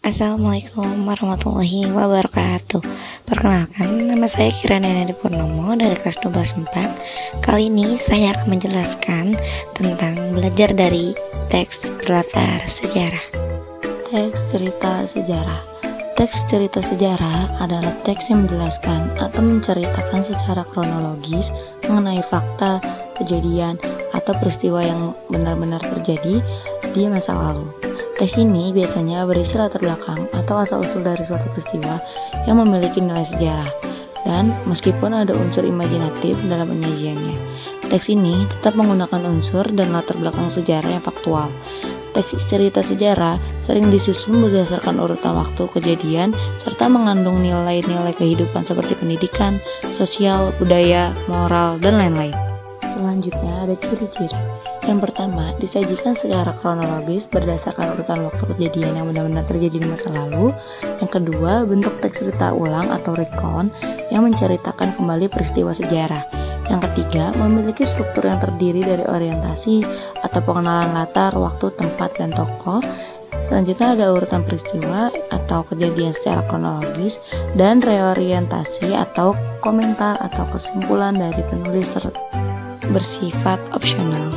Assalamualaikum warahmatullahi wabarakatuh. Perkenalkan, nama saya Kirana Nadi Purnomo dari kelas 12/4. Kali ini saya akan menjelaskan tentang belajar dari teks berlatar sejarah. Teks cerita sejarah. Teks cerita sejarah adalah teks yang menjelaskan atau menceritakan secara kronologis mengenai fakta, kejadian, atau peristiwa yang benar-benar terjadi di masa lalu. Teks ini biasanya berisi latar belakang atau asal-usul dari suatu peristiwa yang memiliki nilai sejarah, dan meskipun ada unsur imajinatif dalam penyajiannya, teks ini tetap menggunakan unsur dan latar belakang sejarah yang faktual. Teks cerita sejarah sering disusun berdasarkan urutan waktu kejadian serta mengandung nilai-nilai kehidupan seperti pendidikan, sosial, budaya, moral, dan lain-lain. Selanjutnya ada ciri-ciri. Yang pertama, disajikan secara kronologis berdasarkan urutan waktu kejadian yang benar-benar terjadi di masa lalu. Yang kedua, bentuk teks cerita ulang atau recount yang menceritakan kembali peristiwa sejarah. Yang ketiga, memiliki struktur yang terdiri dari orientasi atau pengenalan latar, waktu, tempat, dan tokoh. Selanjutnya ada urutan peristiwa atau kejadian secara kronologis, dan reorientasi atau komentar atau kesimpulan dari penulis bersifat opsional.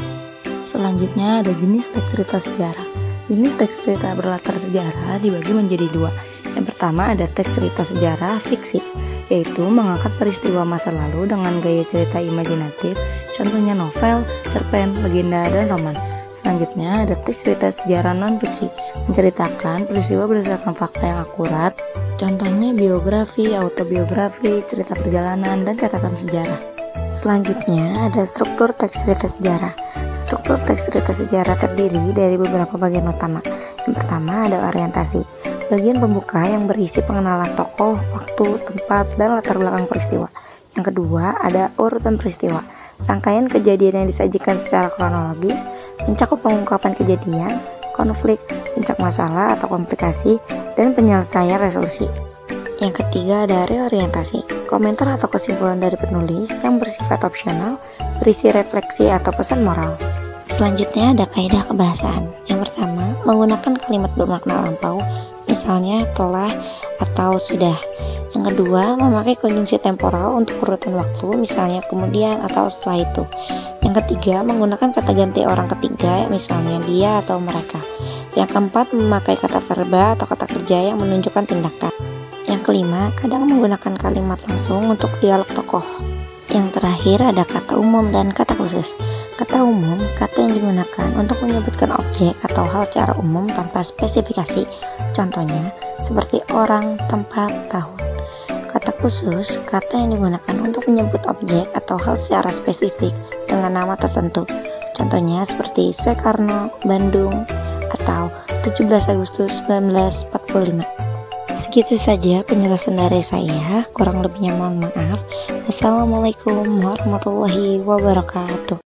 Selanjutnya ada jenis teks cerita sejarah. Jenis teks cerita berlatar sejarah dibagi menjadi dua. Yang pertama ada teks cerita sejarah fiksi, yaitu mengangkat peristiwa masa lalu dengan gaya cerita imajinatif, contohnya novel, cerpen, legenda, dan roman. Selanjutnya ada teks cerita sejarah non-fiksi, menceritakan peristiwa berdasarkan fakta yang akurat, contohnya biografi, autobiografi, cerita perjalanan, dan catatan sejarah. Selanjutnya ada struktur teks cerita sejarah. Struktur teks cerita sejarah terdiri dari beberapa bagian utama. Yang pertama ada orientasi, bagian pembuka yang berisi pengenalan tokoh, waktu, tempat, dan latar belakang peristiwa. Yang kedua ada urutan peristiwa, rangkaian kejadian yang disajikan secara kronologis, mencakup pengungkapan kejadian, konflik, puncak masalah atau komplikasi, dan penyelesaian resolusi. Yang ketiga ada reorientasi, komentar atau kesimpulan dari penulis yang bersifat opsional, berisi refleksi atau pesan moral. Selanjutnya ada kaidah kebahasaan. Yang pertama, menggunakan kalimat bermakna lampau, misalnya telah atau sudah. Yang kedua, memakai konjungsi temporal untuk urutan waktu, misalnya kemudian atau setelah itu. Yang ketiga, menggunakan kata ganti orang ketiga, misalnya dia atau mereka. Yang keempat, memakai kata verba atau kata kerja yang menunjukkan tindakan. Yang kelima, kadang menggunakan kalimat langsung untuk dialog tokoh. Yang terakhir ada kata umum dan kata khusus. Kata umum, kata yang digunakan untuk menyebutkan objek atau hal secara umum tanpa spesifikasi. Contohnya, seperti orang, tempat, tahun. Kata khusus, kata yang digunakan untuk menyebut objek atau hal secara spesifik dengan nama tertentu. Contohnya seperti Soekarno, Bandung, atau 17 Agustus 1945. Segitu saja penjelasan dari saya, kurang lebihnya mohon maaf. Wassalamualaikum warahmatullahi wabarakatuh.